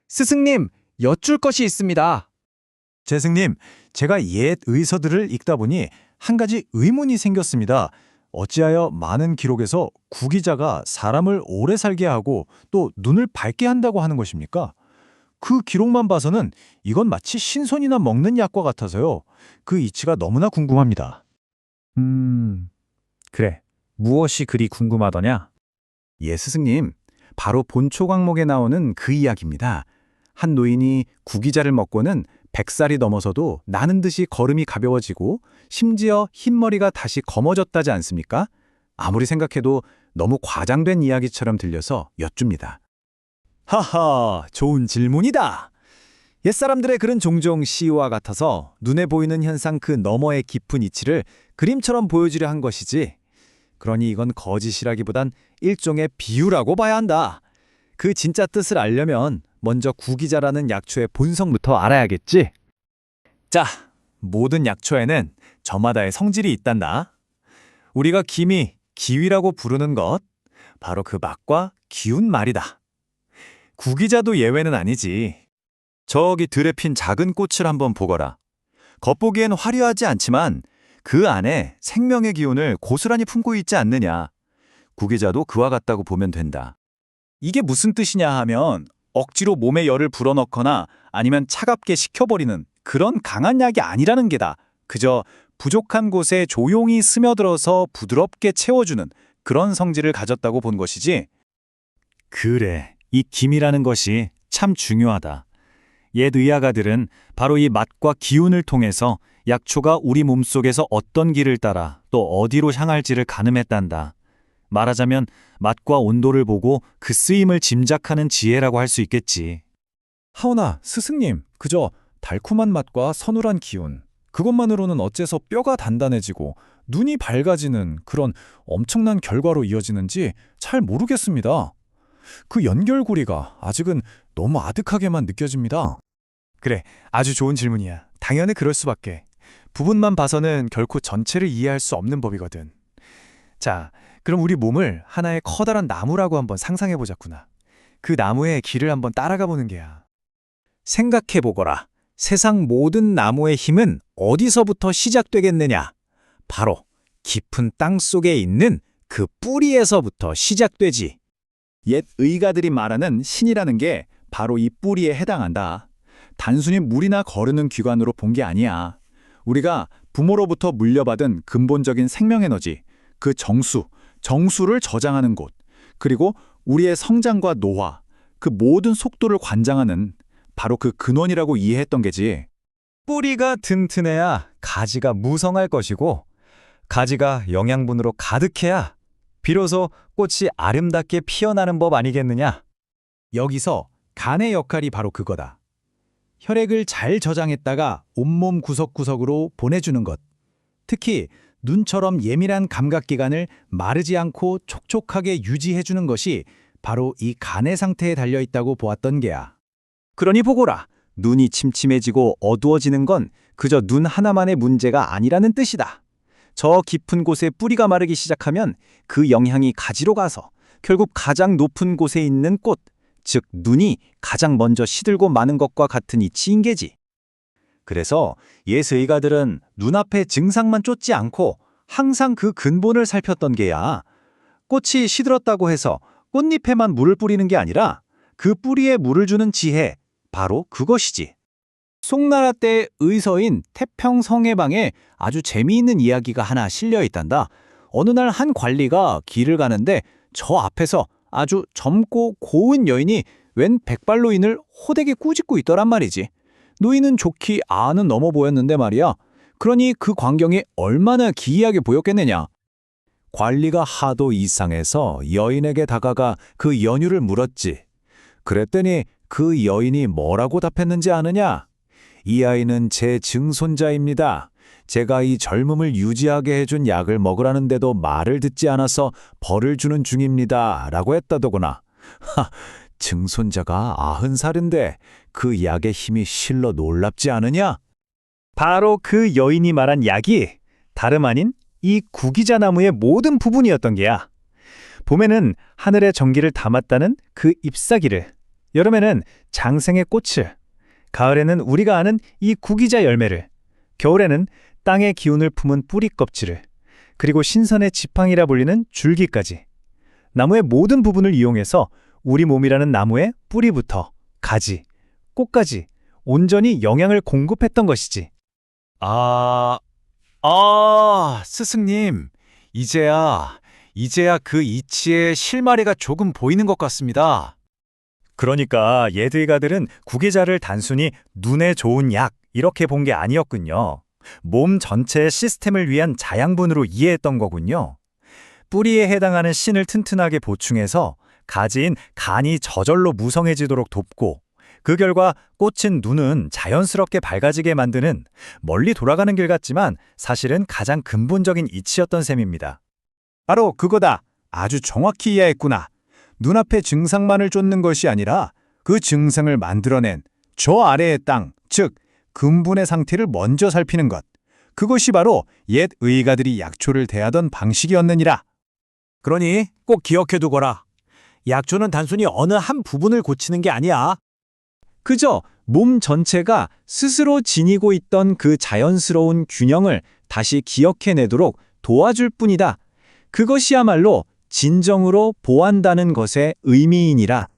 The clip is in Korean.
스승님, 여쭐 것이 있습니다. 재승님, 제가 옛 의서들을 읽다 보니 한 가지 의문이 생겼습니다. 어찌하여 많은 기록에서 구기자가 사람을 오래 살게 하고 또 눈을 밝게 한다고 하는 것입니까? 그 기록만 봐서는 이건 마치 신선이나 먹는 약과 같아서요. 그 이치가 너무나 궁금합니다. 그래. 무엇이 그리 궁금하더냐? 예, 스승님. 바로 본초 강목에 나오는 그 이야기입니다. 한 노인이 구기자를 먹고는 100살이 넘어서도 나는 듯이 걸음이 가벼워지고 심지어 흰머리가 다시 검어졌다지 않습니까? 아무리 생각해도 너무 과장된 이야기처럼 들려서 여쭙니다. 하하, 좋은 질문이다. 옛사람들의 글은 종종 시와 같아서 눈에 보이는 현상 그 너머의 깊은 이치를 그림처럼 보여주려 한 것이지. 그러니 이건 거짓이라기보단 일종의 비유라고 봐야 한다. 그 진짜 뜻을 알려면 먼저 구기자라는 약초의 본성부터 알아야겠지. 자, 모든 약초에는 저마다의 성질이 있단다. 우리가 김이 기위라고 부르는 것, 바로 그 맛과 기운 말이다. 구기자도 예외는 아니지. 저기 들에 핀 작은 꽃을 한번 보거라. 겉보기엔 화려하지 않지만 그 안에 생명의 기운을 고스란히 품고 있지 않느냐. 구기자도 그와 같다고 보면 된다. 이게 무슨 뜻이냐 하면 억지로 몸에 열을 불어넣거나 아니면 차갑게 식혀버리는 그런 강한 약이 아니라는 게다. 그저 부족한 곳에 조용히 스며들어서 부드럽게 채워주는 그런 성질을 가졌다고 본 것이지. 그래, 이 김이라는 것이 참 중요하다. 옛 의학가들은 바로 이 맛과 기운을 통해서 약초가 우리 몸속에서 어떤 길을 따라 또 어디로 향할지를 가늠했단다. 말하자면 맛과 온도를 보고 그 쓰임을 짐작하는 지혜라고 할 수 있겠지. 하오나, 스승님, 그저 달콤한 맛과 서늘한 기운, 그것만으로는 어째서 뼈가 단단해지고 눈이 밝아지는 그런 엄청난 결과로 이어지는지 잘 모르겠습니다. 그 연결고리가 아직은 너무 아득하게만 느껴집니다. 그래, 아주 좋은 질문이야. 당연히 그럴 수밖에. 부분만 봐서는 결코 전체를 이해할 수 없는 법이거든. 자, 그럼 우리 몸을 하나의 커다란 나무라고 한번 상상해보자꾸나. 그 나무의 길을 한번 따라가 보는 게야. 생각해보거라. 세상 모든 나무의 힘은 어디서부터 시작되겠느냐? 바로 깊은 땅 속에 있는 그 뿌리에서부터 시작되지. 옛 의가들이 말하는 신이라는 게 바로 이 뿌리에 해당한다. 단순히 물이나 거르는 기관으로 본 게 아니야. 우리가 부모로부터 물려받은 근본적인 생명에너지, 그 정수를 저장하는 곳, 그리고 우리의 성장과 노화, 그 모든 속도를 관장하는 바로 그 근원이라고 이해했던 게지. 뿌리가 튼튼해야 가지가 무성할 것이고, 가지가 영양분으로 가득해야 비로소 꽃이 아름답게 피어나는 법 아니겠느냐? 여기서 간의 역할이 바로 그거다. 혈액을 잘 저장했다가 온몸 구석구석으로 보내주는 것. 특히 눈처럼 예민한 감각기관을 마르지 않고 촉촉하게 유지해주는 것이 바로 이 간의 상태에 달려있다고 보았던 게야. 그러니 보거라. 눈이 침침해지고 어두워지는 건 그저 눈 하나만의 문제가 아니라는 뜻이다. 저 깊은 곳에 뿌리가 마르기 시작하면 그 영향이 가지로 가서 결국 가장 높은 곳에 있는 꽃, 즉 눈이 가장 먼저 시들고 마는 것과 같은 이치인 게지. 그래서 옛 의가들은 눈앞의 증상만 쫓지 않고 항상 그 근본을 살폈던 게야. 꽃이 시들었다고 해서 꽃잎에만 물을 뿌리는 게 아니라 그 뿌리에 물을 주는 지혜, 바로 그것이지. 송나라 때 의서인 태평성해방에 아주 재미있는 이야기가 하나 실려 있단다. 어느 날 한 관리가 길을 가는데 저 앞에서 아주 젊고 고운 여인이 웬 백발노인을 호되게 꾸짖고 있더란 말이지. 노인은 좋기 아는 넘어 보였는데 말이야. 그러니 그 광경이 얼마나 기이하게 보였겠느냐. 관리가 하도 이상해서 여인에게 다가가 그 연유를 물었지. 그랬더니 그 여인이 뭐라고 답했는지 아느냐? 이 아이는 제 증손자입니다. 제가 이 젊음을 유지하게 해준 약을 먹으라는데도 말을 듣지 않아서 벌을 주는 중입니다. 라고 했다더구나. 증손자가 90살인데 그 약의 힘이 실로 놀랍지 않으냐? 바로 그 여인이 말한 약이 다름 아닌 이 구기자 나무의 모든 부분이었던 게야. 봄에는 하늘의 정기를 담았다는 그 잎사귀를, 여름에는 장생의 꽃을, 가을에는 우리가 아는 이 구기자 열매를, 겨울에는 땅의 기운을 품은 뿌리 껍질을, 그리고 신선의 지팡이라 불리는 줄기까지. 나무의 모든 부분을 이용해서 우리 몸이라는 나무의 뿌리부터 가지, 꽃까지 온전히 영양을 공급했던 것이지. 스승님. 이제야 그 이치의 실마리가 조금 보이는 것 같습니다. 그러니까 예드의가들은 구기자를 단순히 눈에 좋은 약 이렇게 본 게 아니었군요. 몸 전체의 시스템을 위한 자양분으로 이해했던 거군요. 뿌리에 해당하는 신을 튼튼하게 보충해서 가지인 간이 저절로 무성해지도록 돕고, 그 결과 꽃인 눈은 자연스럽게 밝아지게 만드는 멀리 돌아가는 길 같지만 사실은 가장 근본적인 이치였던 셈입니다. 바로 그거다. 아주 정확히 이해했구나. 눈앞의 증상만을 쫓는 것이 아니라 그 증상을 만들어낸 저 아래의 땅, 즉 근본의 상태를 먼저 살피는 것. 그것이 바로 옛 의가들이 약초를 대하던 방식이었느니라. 그러니 꼭 기억해두거라. 약초는 단순히 어느 한 부분을 고치는 게 아니야. 그저 몸 전체가 스스로 지니고 있던 그 자연스러운 균형을 다시 기억해내도록 도와줄 뿐이다. 그것이야말로 진정으로 보한다는 것의 의미이니라.